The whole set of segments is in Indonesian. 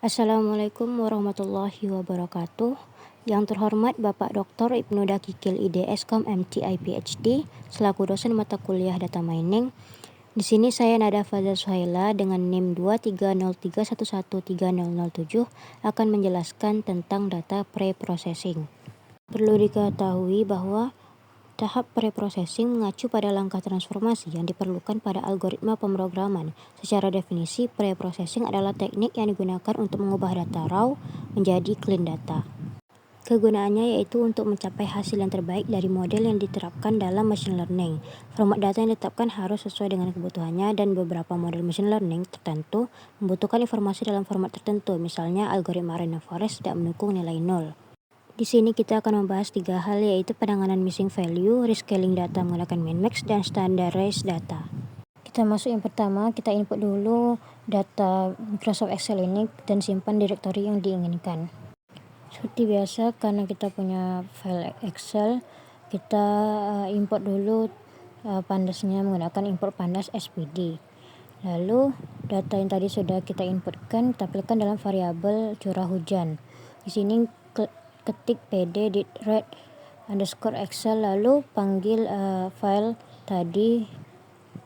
Assalamualaikum warahmatullahi wabarakatuh. Yang terhormat Bapak Dr. Ibnu Dakikil ID Eskom MTI PhD selaku dosen mata kuliah Data Mining. Di sini saya Nada Fazal Suhaila dengan NIM 230311307 akan menjelaskan tentang data pre-processing. Perlu diketahui bahwa tahap pre-processing mengacu pada langkah transformasi yang diperlukan pada algoritma pemrograman. Secara definisi, pre-processing adalah teknik yang digunakan untuk mengubah data raw menjadi clean data. Kegunaannya yaitu untuk mencapai hasil yang terbaik dari model yang diterapkan dalam machine learning. Format data yang ditetapkan harus sesuai dengan kebutuhannya dan beberapa model machine learning tertentu membutuhkan informasi dalam format tertentu. Misalnya, algoritma random forest tidak mendukung nilai 0. Di sini kita akan membahas 3 hal, yaitu penanganan missing value, rescaling data menggunakan min-max, dan standardized data. Kita masuk yang pertama, kita input dulu data Microsoft Excel ini dan simpan direktori yang diinginkan. Seperti biasa, karena kita punya file Excel, kita import dulu pandasnya menggunakan import pandas spd. Lalu data yang tadi sudah kita inputkan, kita pilihkan dalam variabel curah hujan. Di sini ketik pd.read_excel lalu panggil file tadi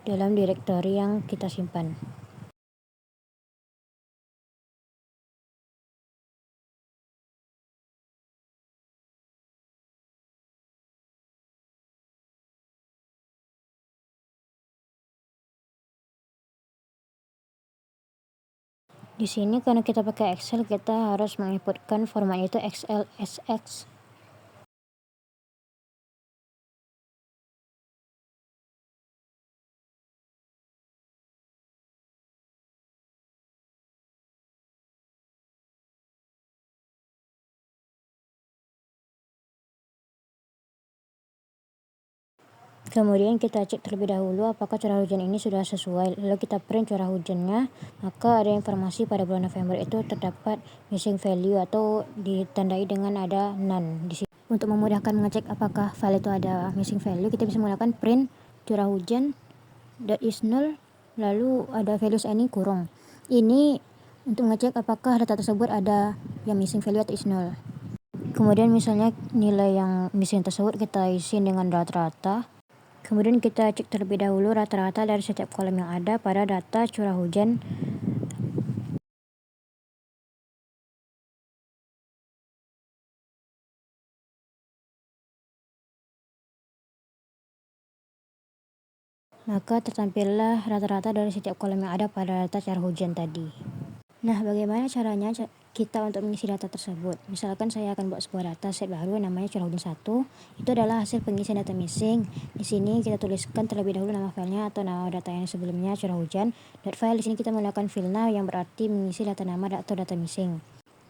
dalam direktori yang kita simpan. Di sini karena kita pakai Excel, kita harus menginputkan format itu XLSX. Kemudian kita cek terlebih dahulu apakah curah hujan ini sudah sesuai. Lalu kita print curah hujannya, maka ada informasi pada bulan November itu terdapat missing value atau ditandai dengan ada none di sini. Untuk memudahkan mengecek apakah file itu ada missing value, kita bisa menggunakan print curah hujan .is null lalu ada values ini kurung. Ini untuk mengecek apakah data tersebut ada yang missing value atau is null. Kemudian misalnya nilai yang missing tersebut kita isi dengan rata-rata. Kemudian kita cek terlebih dahulu rata-rata dari setiap kolom yang ada pada data curah hujan. Maka tertampillah rata-rata dari setiap kolom yang ada pada data curah hujan tadi. Nah, bagaimana caranya kita untuk mengisi data tersebut? Misalkan saya akan buat sebuah data set baru namanya curah hujan 1. Itu adalah hasil pengisian data missing. Di sini kita tuliskan terlebih dahulu nama filenya atau nama data yang sebelumnya curah hujan. .file di sini kita menggunakan filena yang berarti mengisi data nama atau data missing.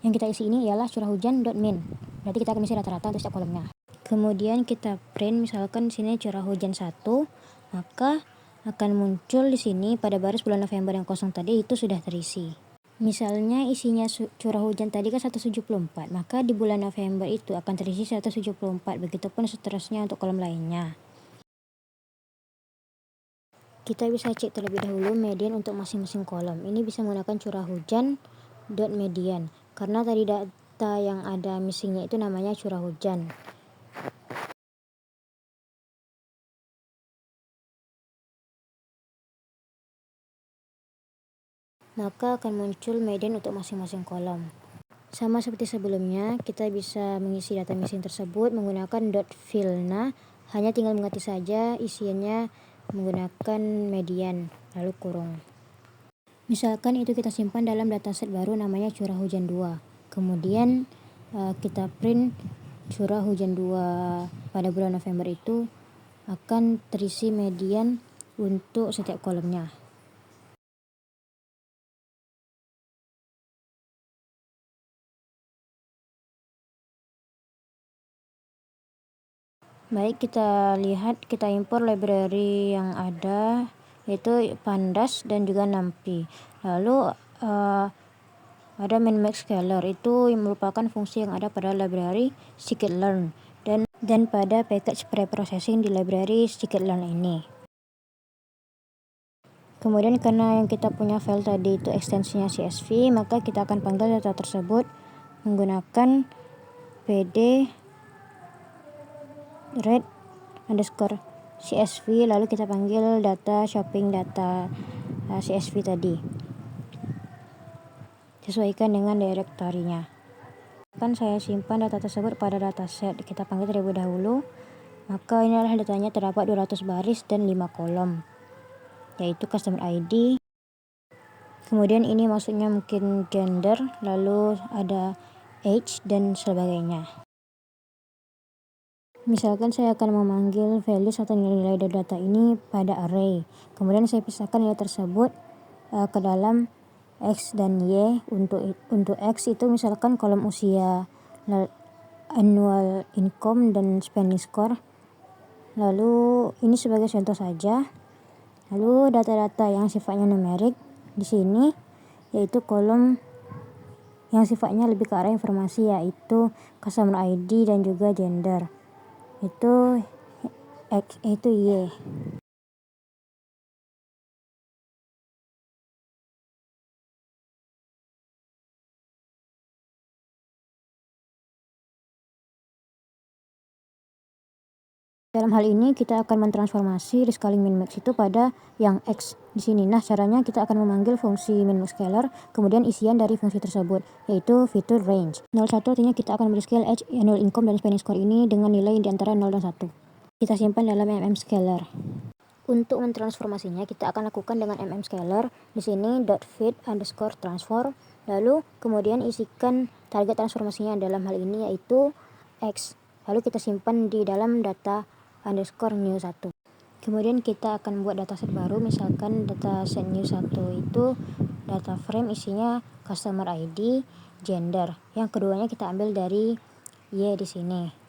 Yang kita isi ini ialah curah hujan.min. Berarti kita akan mengisi rata-rata untuk setiap kolomnya. Kemudian kita print misalkan di sini curah hujan 1, maka akan muncul di sini pada baris bulan November yang kosong tadi itu sudah terisi. Misalnya isinya curah hujan tadi kan 174, maka di bulan November itu akan terisi 174, begitupun seterusnya untuk kolom lainnya. Kita bisa cek terlebih dahulu median untuk masing-masing kolom. Ini bisa menggunakan curah hujan .median, karena tadi data yang ada missingnya itu namanya curah hujan. Maka akan muncul median untuk masing-masing kolom. Sama seperti sebelumnya, kita bisa mengisi data missing tersebut menggunakan .filena, hanya tinggal mengganti saja isiannya menggunakan median, lalu kurung. Misalkan itu kita simpan dalam dataset baru namanya curah hujan 2. Kemudian kita print curah hujan 2 pada bulan November itu akan terisi median untuk setiap kolomnya. Baik, kita lihat, kita impor library yang ada yaitu pandas dan juga numpy. Lalu ada min-max scalar, itu yang merupakan fungsi yang ada pada library scikit-learn dan pada package pre-processing di library scikit-learn ini. Kemudian karena yang kita punya file tadi itu ekstensinya CSV, maka kita akan panggil data tersebut menggunakan pd read underscore CSV, lalu kita panggil data shopping data CSV tadi. Sesuaikan dengan direktorinya. Akan saya simpan data tersebut pada dataset. Kita panggil terlebih dahulu. Maka ini adalah datanya, terdapat 200 baris dan 5 kolom, yaitu customer ID. Kemudian ini maksudnya mungkin gender, lalu ada age dan sebagainya. Misalkan saya akan memanggil values atau nilai-nilai dari data ini pada array. Kemudian saya pisahkan nilai tersebut ke dalam X dan Y. Untuk X itu misalkan kolom usia, annual income, dan spending score. Lalu ini sebagai contoh saja. Lalu data-data yang sifatnya numerik di sini yaitu kolom yang sifatnya lebih ke arah informasi, yaitu customer ID dan juga gender. Itu X, itu Y. Dalam hal ini kita akan mentransformasi rescaling minmax itu pada yang X di sini. Nah, caranya kita akan memanggil fungsi minmax scalar, kemudian isian dari fungsi tersebut, yaitu fitur range. 01 artinya kita akan scale age, annual income, dan spending score ini dengan nilai di antara 0 dan 1. Kita simpan dalam scalar. Untuk mentransformasinya kita akan lakukan dengan scalar. Di sini .fit underscore transform. Lalu kemudian isikan target transformasinya dalam hal ini yaitu X. Lalu kita simpan di dalam data underscore new 1. Kemudian kita akan buat dataset baru, misalkan dataset new 1 itu data frame isinya customer ID, gender. Yang keduanya kita ambil dari Y di sini.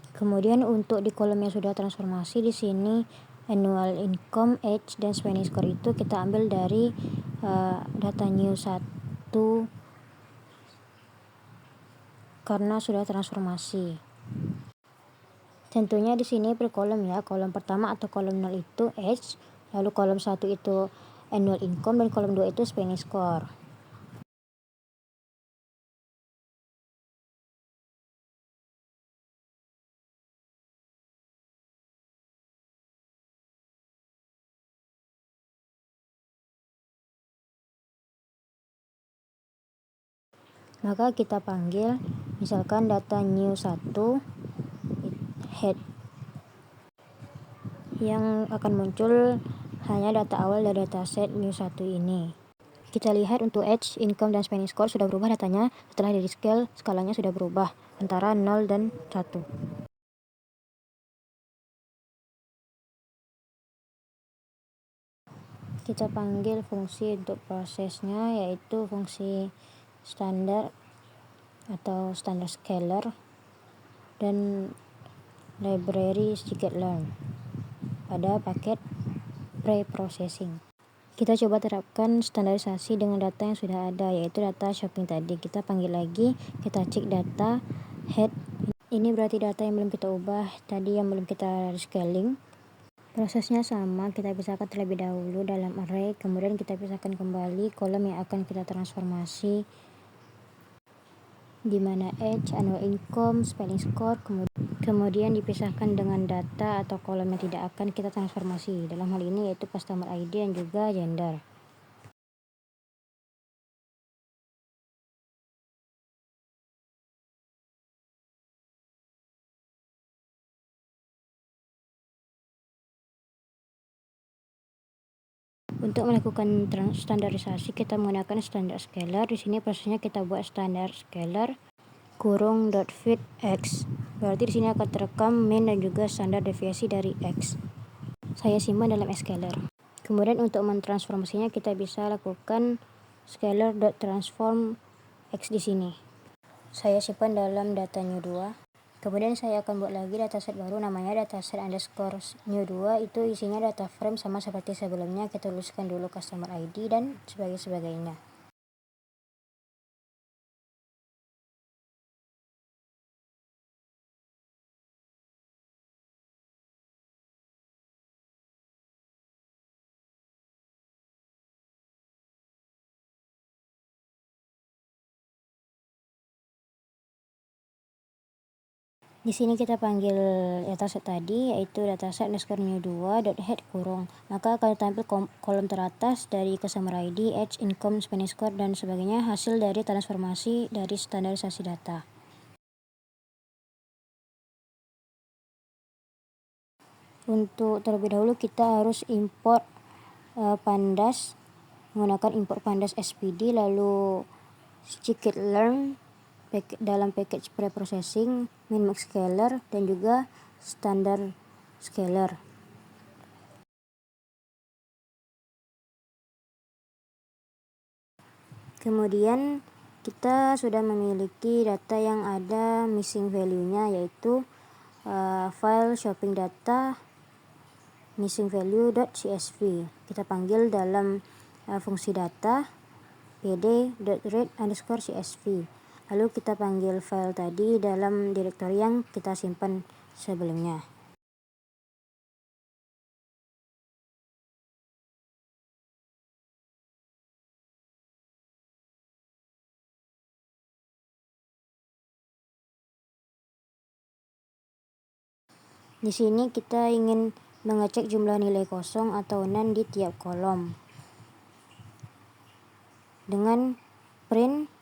Kemudian untuk di kolom yang sudah transformasi di sini annual income, age, dan spending score itu kita ambil dari data new 1 karena sudah transformasi. Tentunya di sini per kolom ya. Kolom pertama atau kolom 0 itu age, lalu kolom 1 itu annual income, dan kolom 2 itu spending score. Maka kita panggil misalkan data new 1 head, yang akan muncul hanya data awal dari dataset new 1 ini. Kita lihat untuk age, income, dan spending score sudah berubah datanya. Setelah di scale, skalanya sudah berubah antara 0 dan 1. Kita panggil fungsi untuk prosesnya, yaitu fungsi standar atau standar scalar dan library scikit-learn pada paket pre-processing. Kita coba terapkan standarisasi dengan data yang sudah ada, yaitu data shopping tadi. Kita panggil lagi, kita cek data head. Ini berarti data yang belum kita ubah, tadi yang belum kita rescaling. Prosesnya sama, kita pisahkan terlebih dahulu dalam array, kemudian kita pisahkan kembali kolom yang akan kita transformasi, di mana age, annual income, spending score, kemudian dipisahkan dengan data atau kolom yang tidak akan kita transformasi. Dalam hal ini yaitu customer ID dan juga gender. Untuk melakukan standarisasi kita menggunakan standar scalar. Di sini prosesnya kita buat standar scalar. kurung dot fit x. Berarti di sini akan terekam mean dan juga standar deviasi dari x. Saya simpan dalam scalar. Kemudian untuk mentransformasinya kita bisa lakukan scalar dot transform x di sini. Saya simpan dalam data new2. Kemudian saya akan buat lagi dataset baru namanya dataset underscore new2. Itu isinya data frame sama seperti sebelumnya. Kita tuliskan dulu customer ID dan sebagainya. Di sini kita panggil dataset tadi, yaitu dataset underscore new2.head kurung. Maka akan tampil kolom teratas dari customer ID, age, income, spending score, dan sebagainya, hasil dari transformasi dari standarisasi data. Untuk terlebih dahulu kita harus import pandas, menggunakan import pandas SPD, lalu scikit-learn dalam package preprocessing, min-max scalar, dan juga standar scalar. Kemudian kita sudah memiliki data yang ada missing value-nya, yaitu file shopping data missing value.csv. Kita panggil dalam fungsi data pd.read_csv. Lalu kita panggil file tadi dalam direktori yang kita simpan sebelumnya. Di sini kita ingin mengecek jumlah nilai kosong atau none di tiap kolom. Dengan print,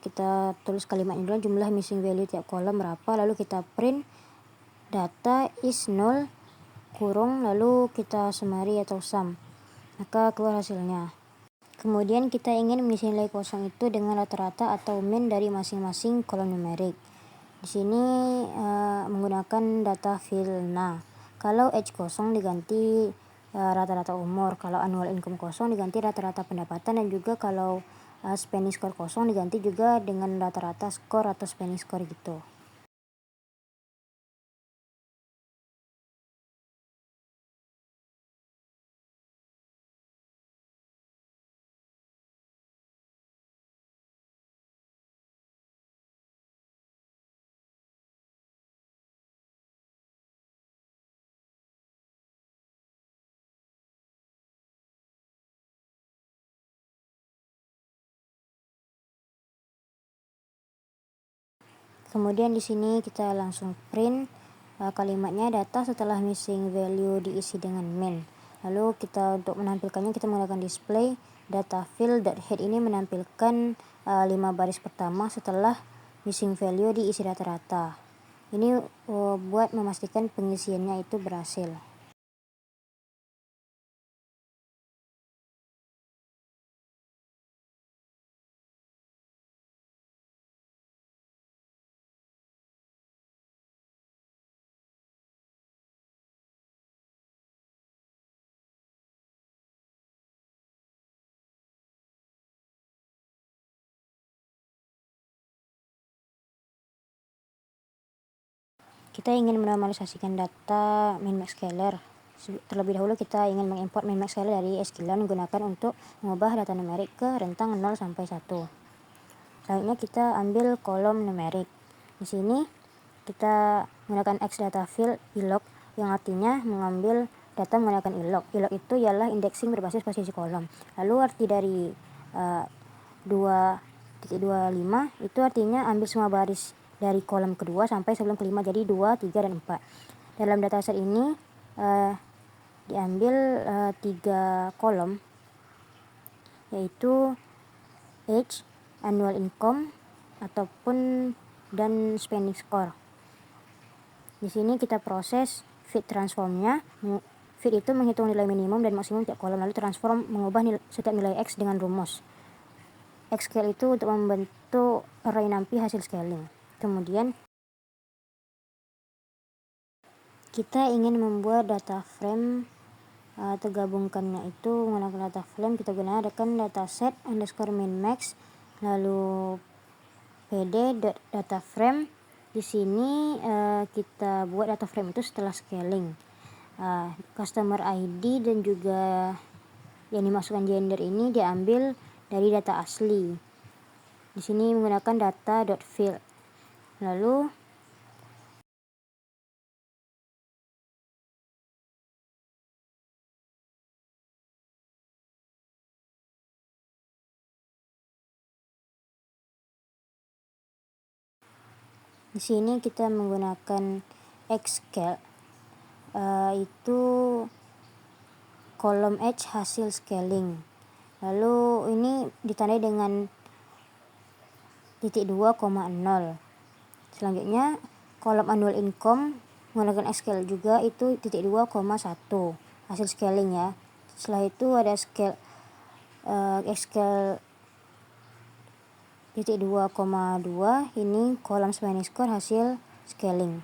kita tulis kalimatnya dulu, jumlah missing value tiap kolom berapa, lalu kita print data is null kurung, lalu kita summary atau sum, maka keluar hasilnya. Kemudian kita ingin mengisi nilai kosong itu dengan rata-rata atau mean dari masing-masing kolom numerik. Di sini menggunakan data fill. Nah, kalau age kosong diganti rata-rata umur, kalau annual income kosong diganti rata-rata pendapatan, dan juga kalau spending score kosong diganti juga dengan rata-rata skor atau spending score gitu. Kemudian di sini kita langsung print kalimatnya, data setelah missing value diisi dengan min. Lalu kita untuk menampilkannya kita menggunakan display data fill.head. Ini menampilkan 5 baris pertama setelah missing value diisi rata-rata. Ini buat memastikan pengisiannya itu berhasil. Kita ingin menormalisasikan data min-max scalar. Terlebih dahulu kita ingin mengimport min-max scalar dari sklearn menggunakan untuk mengubah data numerik ke rentang 0 sampai 1. Selanjutnya kita ambil kolom numerik. Di sini kita menggunakan x data fill ilog, yang artinya mengambil data menggunakan ilog. Ilog itu ialah indexing berbasis posisi kolom. Lalu arti dari 2.25 itu artinya ambil semua baris dari kolom kedua sampai sebelum kelima, jadi 2, 3, dan 4. Dalam dataset ini diambil 3 kolom, yaitu age, annual income, ataupun dan spending score. Di sini kita proses fit transformnya. Fit itu menghitung nilai minimum dan maksimum tiap kolom, lalu transform mengubah setiap nilai x dengan rumus. Xscale itu untuk membentuk array NumPy hasil scaling. Kemudian kita ingin membuat data frame tergabungkannya itu menggunakan data frame. Kita gunakan dataset underscore minmax lalu pd.dataframe. Di sini kita buat data frame itu setelah scaling. Customer ID dan juga yang dimasukkan gender ini diambil dari data asli. Di sini menggunakan data.field. Lalu di sini kita menggunakan Xscale, itu kolom H hasil scaling. Lalu ini ditandai dengan .2,0. Selanjutnya kolom annual income menggunakan Xscale juga itu .2,1 hasil scaling ya. Setelah itu ada Xscale .2,2, ini kolom spending score hasil scaling.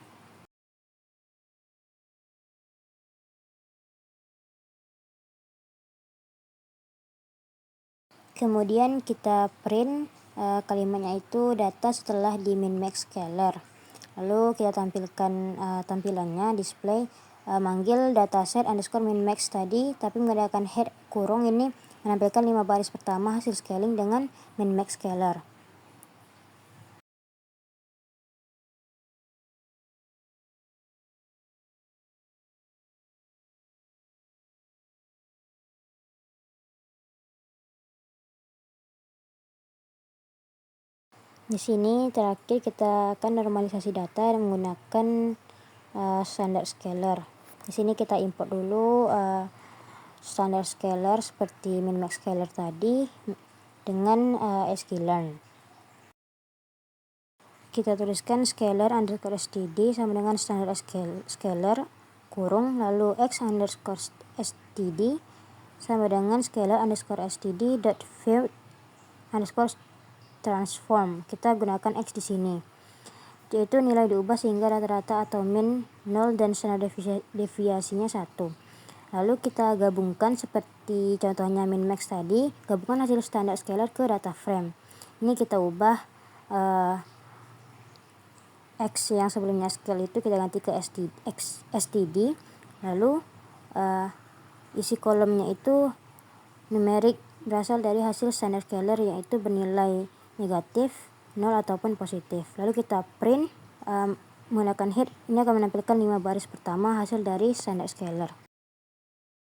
Kemudian kita print kalimatnya itu data setelah di minmax scaler. Lalu kita tampilkan tampilannya display manggil dataset underscore minmax tadi, tapi menggunakan head kurung ini menampilkan 5 baris pertama hasil scaling dengan minmax scaler. Di sini terakhir kita akan normalisasi data dengan menggunakan standar scaler. Di sini kita import dulu standar scaler seperti minmax scaler tadi dengan sklearn. Kita tuliskan scaler underscore std sama dengan standar scaler kurung lalu x underscore std sama dengan scaler underscore std dot field underscore transform. Kita gunakan X di sini. Yaitu nilai diubah sehingga rata-rata atau min 0 dan standar deviasinya 1. Lalu kita gabungkan seperti contohnya minmax tadi, gabungkan hasil standar scaler ke data frame. Ini kita ubah X yang sebelumnya scale itu kita ganti ke std. Lalu isi kolomnya itu numerik berasal dari hasil standar scaler yaitu bernilai negatif, 0 ataupun positif. Lalu kita print menggunakan head, ini akan menampilkan 5 baris pertama hasil dari standar scaler.